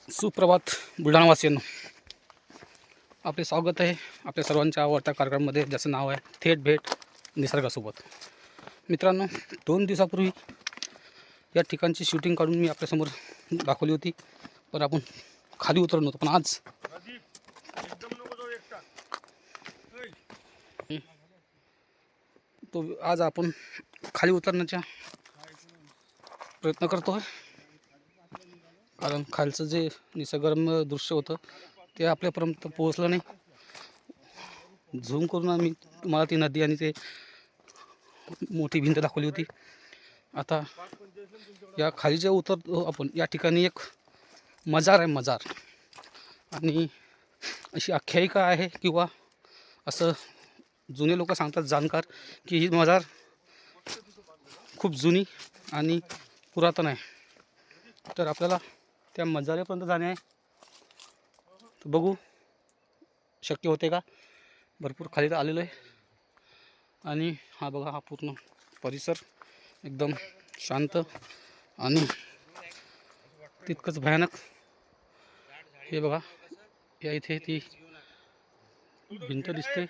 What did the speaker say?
सुप्रभात बुलढाणावासियांनो, आपले स्वागत आहे आपल्या सर्वांच्या आवडत्या कार्यक्रमामध्ये, ज्याचं नाव आहे थेट भेट निसर्गासोबत. मित्रांनो, 2 दिवसापूर्वी या ठिकाणची शूटिंग काढून मी आपल्यासमोर दाखवली होती, पण आपण खाली उतरलो नव्हतो. पण आज आपण खाली उतरण्याचा प्रयत्न करतो आहे, कारण खालचं जे निसर्गरम्य दृश्य होतं ते आपल्यापर्यंत पोहोचलं नाही. झूम करून आम्ही तुम्हाला ती नदी आणि ते मोठी भिंत दाखवली होती. आता या खाली जे उतरतो आपण, या ठिकाणी एक मजार आहे, मजार. आणि अशी आख्यायिका आहे किंवा असं जुने लोक सांगतात, जाणकार, की ही मजार खूप जुनी आणि पुरातन आहे. तर आपल्याला त्या मजारेपर्यंत जाणे आहे. तर बघू शक्य होते का. भरपूर खाली तर आलेलो आहे. आणि हा बघा, हा पूर्ण परिसर एकदम शांत आणि तितकंच भयानक. हे बघा, या इथे ती भिंत दिसते.